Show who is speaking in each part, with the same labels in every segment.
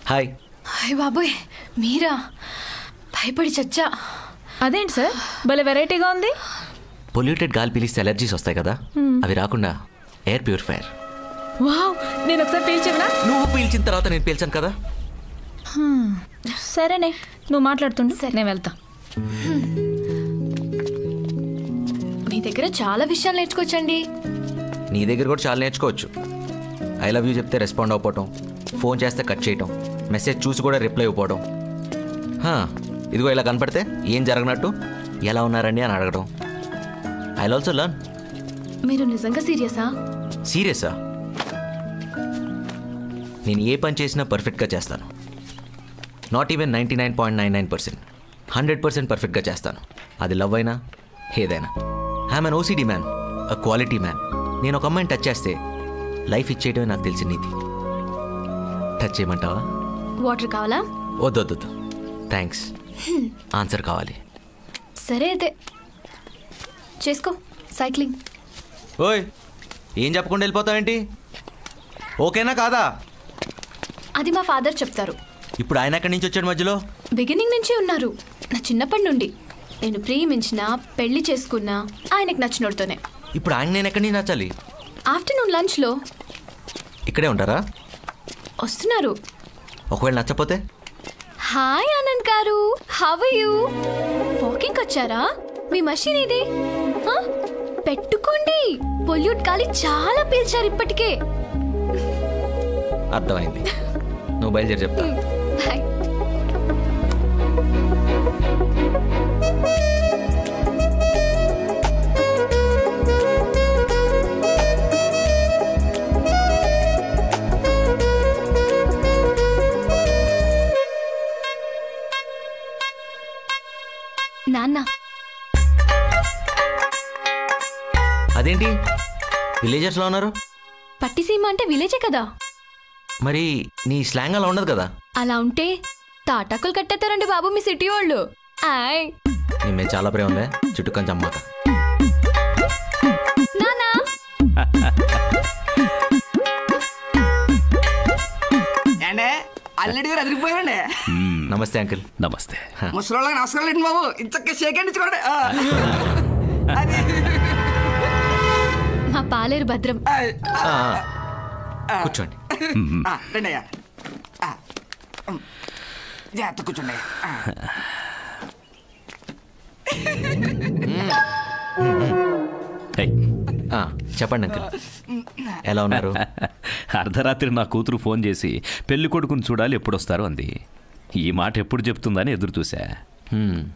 Speaker 1: Hi.
Speaker 2: Hi బాబోయ్, మీరా? భయపడి చచ్చా.
Speaker 3: అదేంటి సార్ భలే వెరైటీగా ఉంది.
Speaker 1: పొల్యూటెడ్ గాలి పీలిస్తే ఎలర్జీస్ వస్తాయి కదా, అవి రాకుండా ఎయిర్ ప్యూరిఫైయర్.
Speaker 3: వావ్, నేను ఒకసారి పీల్చివనా?
Speaker 1: నువ్వు పీల్చిన తర్వాత నేను పీల్చాను కదా.
Speaker 3: సరేనే, నువ్వు మాట్లాడుతుండు, నేను వెళ్తా.
Speaker 2: మీ దగ్గర చాలా విషయాలు నేర్చుకోవచ్చండి.
Speaker 1: నీ దగ్గర కూడా చాలా నేర్చుకోవచ్చు. ఐ లవ్ యూ చెప్తే రెస్పాండ్ అవ్వకపోవటం, ఫోన్ చేస్తే కట్ చేయటం, మెసేజ్ చూసి కూడా రిప్లై ఇవ్వకపోవడం. ఇదిగో ఇలా కనపడితే ఏం జరగనట్టు ఎలా ఉన్నారండి అని అడగడం. I also learn.
Speaker 2: మీరు నిజంగా సీరియసా?
Speaker 1: సీరియసా? నేను ఏ పని చేసినా పర్ఫెక్ట్గా చేస్తాను. నాట్ ఈవెన్ 99.99%, 100% పర్ఫెక్ట్గా చేస్తాను. అది లవ్ అయినా ఏదైనా. I'm an OCD man, a quality man. నేను ఒక అమ్మాయిని టచ్ చేస్తే లైఫ్ ఇచ్చేయటమే నాకు తెలిసిన నీతి. టచ్ చేయమంటావా?
Speaker 2: వాటర్ కావాలా?
Speaker 1: వద్దొద్దు, థ్యాంక్స్. ఆన్సర్ కావాలి.
Speaker 2: సరే అయితే చేసుకో సైక్లింగ్.
Speaker 1: ఓయ్, ఏం చెప్పకుండా వెళ్ళిపోతావేంటి? ఓకేనా కాదా?
Speaker 2: అది మా ఫాదర్ చెప్తారు.
Speaker 1: ఇప్పుడు ఆయన ఎక్కడి నుంచి వచ్చాడు మధ్యలో?
Speaker 2: బిగినింగ్ నుంచి ఉన్నారు. నా చిన్నప్పటి నుండి నేను ప్రేమించిన, పెళ్లి చేసుకున్నా ఆయనకు నచ్చినోడుతోనే.
Speaker 1: ఇప్పుడు ఆయన నేను ఎక్కడి నుంచి నచ్చాలి?
Speaker 2: ఆఫ్టర్నూన్ లంచ్లో.
Speaker 1: ఇక్కడే ఉంటారా?
Speaker 2: వస్తున్నారు.
Speaker 1: ఒకవేళ నచ్చపోతే?
Speaker 2: హాయ్ ఆనంద్ గారు, హౌ ఆర్ యు? వాకింగ్ వచ్చారా? మీ మషీన్ ఇది పెట్టుకోండి. పొల్యూట్ గాలి చాలా పీల్చారు ఇప్పటికే.
Speaker 1: అర్థమైంది. నువ్వు బయలుదేరి చెప్తా.
Speaker 2: బాయ్. నాన్న.
Speaker 1: అదేంటి విలేజర్స్లో ఉన్నారు?
Speaker 2: పట్టిసీమ అంటే విలేజే కదా.
Speaker 1: మరి నీ స్లాంగ్ అలా ఉండదు కదా.
Speaker 2: అలా ఉంటే తాటాకులు కట్టేస్తారండి బాబు మీ సిటీ వాళ్ళు. ఆయ్,
Speaker 1: నీ మీద చాలా ప్రేమ ఉందే, చుట్టూ కొంచెం అమ్మాక.
Speaker 2: నానా
Speaker 4: అల్లడి గారు అదిరిపోయారండి.
Speaker 1: నమస్తే అంకుల్.
Speaker 5: నమస్తే.
Speaker 4: ముసలోళ్ళకి నమస్కారం లేండి బాబు, ఇంతకే షేకండి చూడండి.
Speaker 2: మా పాలేరు భద్రం.
Speaker 1: కూర్చోండి.
Speaker 4: రండి అయ్యా, జాగ్రత్త కూర్చోండి.
Speaker 1: చెప్పండి అంకుల్, ఎలా ఉన్నారు?
Speaker 5: అర్ధరాత్రి నా కూతురు ఫోన్ చేసి పెళ్లి కొడుకుని చూడాలి ఎప్పుడొస్తారు అంది. ఈ మాట ఎప్పుడు చెప్తుందని ఎదురు చూసా.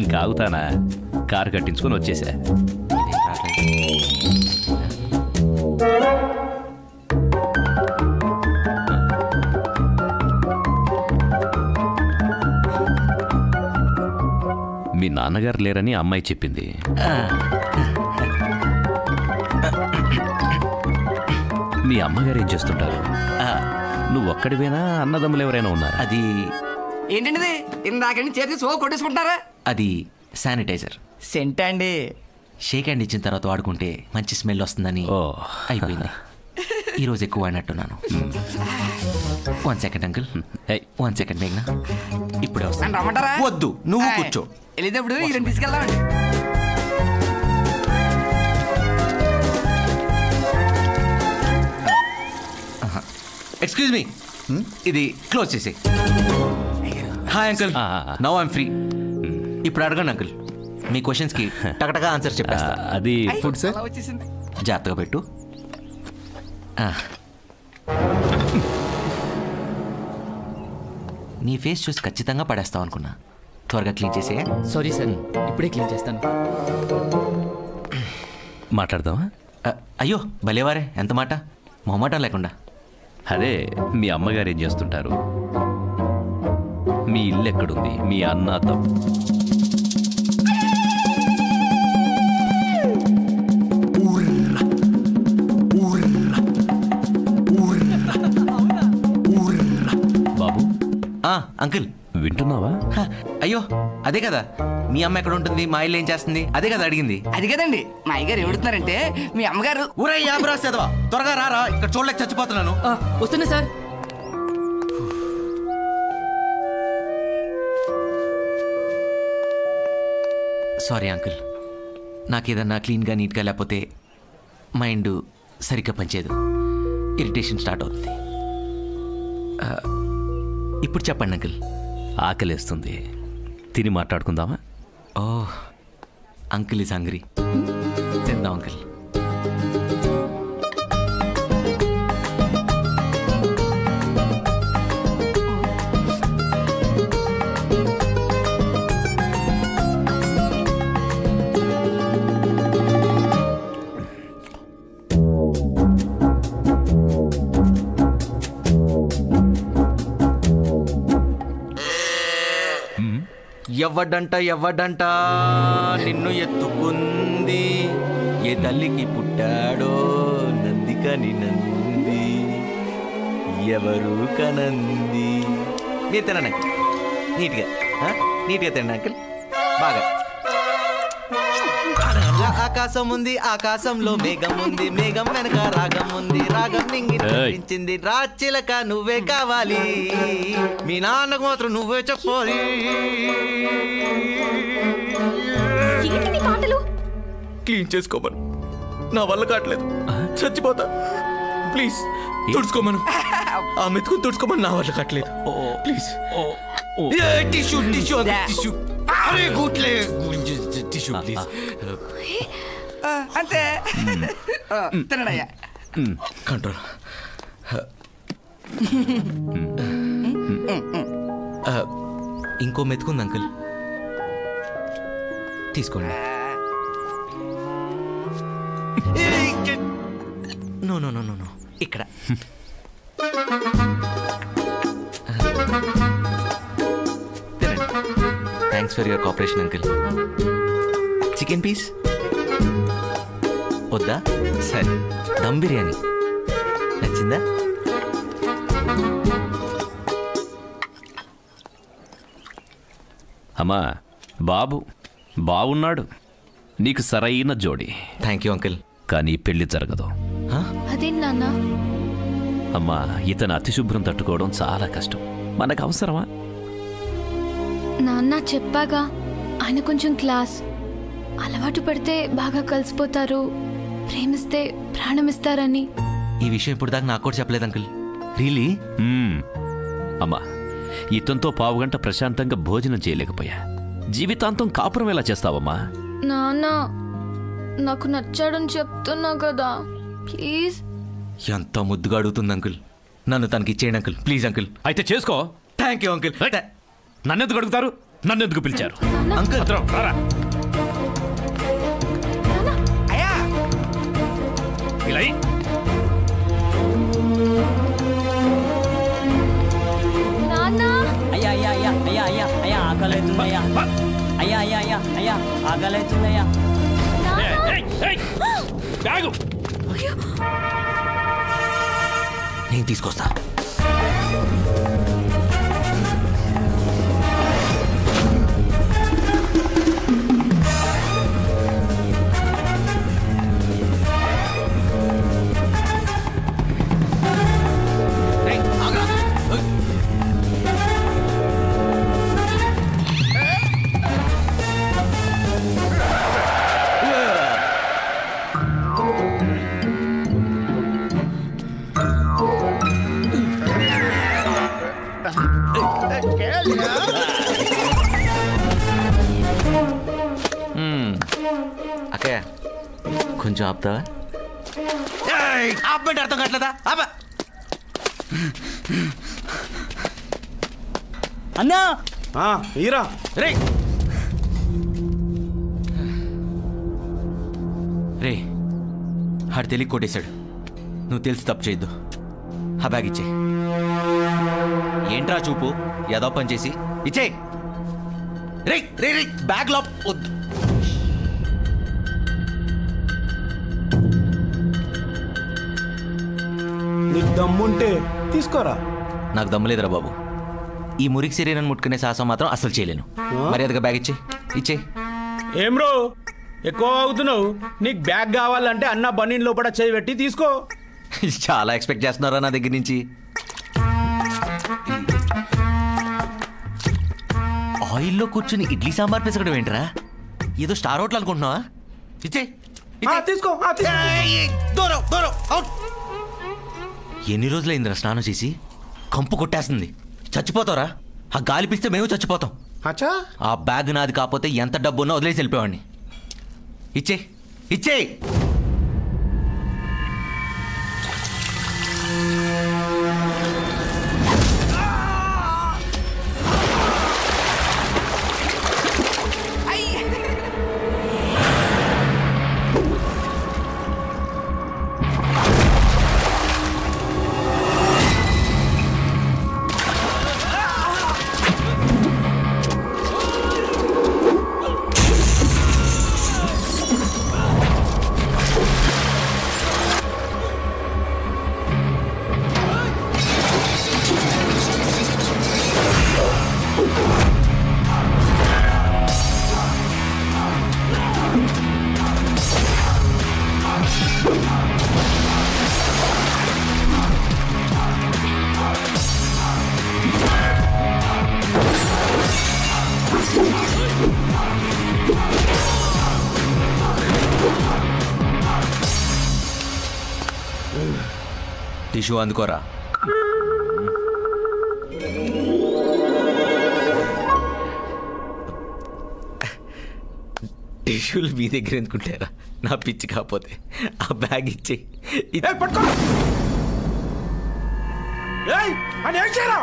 Speaker 5: ఇంకా ఆగుతానా? కారు కట్టించుకొని వచ్చేసా. మీ నాన్నగారు లేరని అమ్మాయి చెప్పింది. మీ అమ్మగారు ఏం చేస్తుంటారు? నువ్వు ఒక్కడివేనా? అన్నదమ్ములు ఎవరైనా ఉన్నారు?
Speaker 1: అది
Speaker 4: ఏంటండి ఇందాక చేతి సో కొట్టేసుకుంటారా?
Speaker 1: అది శానిటైజర్.
Speaker 4: సెంట్ అండి.
Speaker 1: షేక్ హ్యాండ్ ఇచ్చిన తర్వాత వాడుకుంటే మంచి స్మెల్ వస్తుందని అయిపోయింది. ఈరోజు ఎక్కువ వాడినట్టున్నాను. 1 సెకండ్ అంకుల్, 1 సెకండ్ మేఘ్నా, ఇప్పుడే వస్తాను.
Speaker 4: రమ్మంటారా?
Speaker 1: వద్దు, నువ్వు కూర్చో.
Speaker 4: వెళ్ళేటప్పుడు ఈ రెండు తీసుకెళ్దామండి.
Speaker 1: ఎక్స్క్యూజ్ మీ, ఇది క్లోజ్ చేసి. Hi uncle, now I'm free. ఇప్పుడు అడగండి అంకుల్, మీ క్వశ్చన్స్కి టకటగా ఆన్సర్ చెప్పేస్తా.
Speaker 5: అది
Speaker 1: ఫుడ్ సార్, జాగ్రత్తగా పెట్టు. నీ ఫేస్ చూసి ఖచ్చితంగా పడేస్తావు అనుకున్నా. త్వరగా క్లీన్ చేసే.
Speaker 6: సారీ సార్, ఇప్పుడే క్లీన్ చేస్తాను.
Speaker 5: మాట్లాడదామా?
Speaker 1: అయ్యో భలేవారే, ఎంత మాట, మొహమాటం లేకుండా.
Speaker 5: అదే, మీ అమ్మగారు ఏం చేస్తుంటారు? మీ ఇల్లు ఎక్కడుంది? మీ అన్న తమ్ముడు బాబు.
Speaker 1: అంకుల్
Speaker 5: వింటున్నావా?
Speaker 1: అయ్యో అదే కదా, మీ అమ్మ ఎక్కడ ఉంటుంది, మా ఇల్లు ఏం చేస్తుంది, అదే కదా అడిగింది.
Speaker 4: అది కదండి, మా అయ్యగారు ఏడుతున్నారంటే మీ అమ్మగారు.
Speaker 1: ఊరే యాబ్రాసేదవా, త్వరగా రారా, ఇక్కడ చూడలేక చచ్చిపోతున్నాను.
Speaker 6: వస్తున్నా సార్.
Speaker 1: సారీ అంకుల్, నాకు ఏదన్నా క్లీన్గా నీట్గా లేకపోతే మైండ్ సరిగ్గా పనిచేయదు, ఇరిటేషన్ స్టార్ట్ అవుతుంది. ఇప్పుడు చెప్పండి అంకుల్.
Speaker 5: ఆకలేస్తుంది, తిని మాట్లాడుకుందామా?
Speaker 1: ఓ అంకుల్ ఈజ్ హంగ్రీ. తిందాం అంకుల్. ఎవడంట నిన్ను ఎత్తుకుంది, ఏ తల్లికి పుట్టాడో నందికని నంది, ఎవరు కనంది. మీరు తినండి అంకుల్, నీట్గా తినండి అంకుల్, బాగా. ఆకాశం ఉంది, ఆకాశంలో మేఘం ఉంది, మేఘం వెనక రాగం ఉంది, రాగం నింగించింది, రాచిలక నువ్వే కావాలి, మీ నాన్నకు మాత్రం నువ్వే చెప్పాలి.
Speaker 2: పాటలు
Speaker 1: క్లీన్ చేసుకోమను, నా వల్ల కావట్లేదు, చచ్చిపోతా. ప్లీజ్ తుడుచుకోమను, ఆ మెతుకుని తుడుచుకోమను, నా వల్ల కావట్లేదు. Please tissue tissue tissue. అరే గుట్లే టిష్యూ ప్లీజ్.
Speaker 4: అంతే తినడయ్యా.
Speaker 1: కంట్రోల్. ఇంకో మెతుకుంది అంకుల్, తీసుకోండి. No no no no no, ఇక్కడ. తినండి. Thanks for your cooperation uncle. Chicken piece వద్దా? సరే, దమ్ బిర్యానీ నచ్చిందా?
Speaker 5: అమ్మా, బాగున్నాడు, నీకు సరైన జోడి.
Speaker 1: Thank you uncle.
Speaker 5: కానీ పెళ్లి జరగదు.
Speaker 2: అదేం నాన్న?
Speaker 5: అమ్మా, ఇతను అతిశుభ్రం తట్టుకోవడం చాలా కష్టం, మనకు అవసరమా?
Speaker 2: నాన్న చెప్పాగా, ఆయన కొంచెం క్లాస్, అలవాటు పడితే బాగా కలిసిపోతారు, ప్రేమిస్తే ప్రాణమిస్తారని.
Speaker 1: ఈ విషయం ఇప్పుడు దాకా నాకు కూడా చెప్పలేదు అంకుల్. రియలీ?
Speaker 5: అమ్మా, ఇతనితో పావుగంట ప్రశాంతంగా భోజనం చేయలేకపోయా, జీవితాంతం కాపురం ఎలా చేస్తావమ్మా?
Speaker 2: నాన్న, నాకు నచ్చాడని చెప్తున్నా కదా, ప్లీజ్.
Speaker 1: ఎంత ముద్దుగా అడుగుతుంది అంకుల్, నన్ను తనకి ఇచ్చేయండి అంకుల్, ప్లీజ్ అంకుల్.
Speaker 5: అయితే చేసుకో.
Speaker 1: Thank you uncle.
Speaker 5: నన్నెందుకు అడుగుతారు? నన్నెందుకు పిలిచారు?
Speaker 1: అంకుల్
Speaker 5: రారా.
Speaker 4: అయ్యా
Speaker 5: ఇలా
Speaker 2: నాన్న,
Speaker 7: అయ్యా అయ్యా అయ్యా అయ్యా అయ్యా అయ్యా ఆకలవుతుందయ్యా, అయ్యా అయ్యా అయ్యా అయ్యా ఆకలవుతుందయ్యా.
Speaker 1: నేను తీసుకొస్తా. అక్కయ్య కొంచెం ఆపుతావా? ఆపమంటే అర్థం కావట్లేదా? ఆపా.
Speaker 7: అన్నా
Speaker 8: ఈరా
Speaker 1: రే రే, ఆడు తెలియ కొట్టేశాడు, నువ్వు తెలిసి తప్పు చేయొద్దు. ఆ బ్యాగ్ ఇచ్చే. ఏంట్రా చూపు, ఏదో పని చేసి ఇచ్చే. రే రే రే, బ్యాగ్ లో వద్దు.
Speaker 8: నీకు దమ్ముంటే తీసుకోరా.
Speaker 1: నాకు దమ్ము లేదురా బాబు, ఈ మురికి శరీరాన్ని ముట్టుకునే సాహసం మాత్రం అసలు చేయలేను. మర్యాదగా బ్యాగ్ ఇచ్చే.
Speaker 8: ఏం బ్రో ఎక్కువ అవుతున్నావు? నీకు బ్యాగ్ కావాలంటే అన్న బన్నీన్ లోపల చేయి పెట్టి తీసుకో.
Speaker 1: చాలా ఎక్స్పెక్ట్ చేస్తున్నారా నా దగ్గర నుంచి. ఆయిల్లో కూర్చుని ఇడ్లీ సాంబార్ పిసకడం ఏంట్రా? ఏదో స్టార్ హోటల్ అనుకుంటున్నావా? ఇచ్చే
Speaker 8: తీసుకో
Speaker 1: దూరం దూరం అవుట్. ఎన్ని రోజులైందిరా స్నానం చేసి? కంపు కొట్టేస్తుంది. చచ్చిపోతావురా. ఆ గాలి పిస్తే మేము చచ్చిపోతాం.
Speaker 8: అచ్చా
Speaker 1: ఆ బ్యాగ్ నాది కాకపోతే ఎంత డబ్బు ఉన్నా వదిలేసి వెళ్ళిపోయాడిని. ఇచ్చే ఇచ్చే. టిష్యూ అందుకోరా. టిష్యూలు మీ దగ్గర ఎందుకుంటారా? నా పిచ్చి కాకపోతే ఆ బ్యాగ్ ఇచ్చి
Speaker 8: పట్టుకో. అని ఏం చేయరా?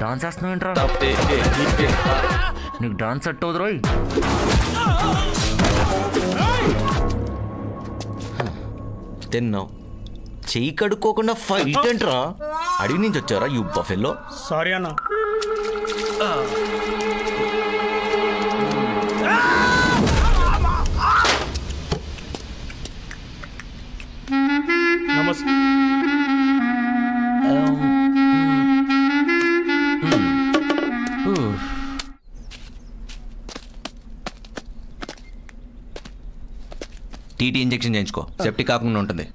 Speaker 1: డాన్స్ చేస్తున్నావు ఏంట్రా? నీకు డాన్స్ సెట్ అవుదు రోయ్. తిన్నావు. చెయ్యి కడుక్కోకుండా ఫైట్ ఏంట్రా? అడిగి నుంచి వచ్చారా యూ బఫెల్లో?
Speaker 8: సారీ అన్న. నమస్తే.
Speaker 1: టీటీ ఇంజెక్షన్ చేయించుకో. సెప్టిక్ కాకుండా ఉంటుంది.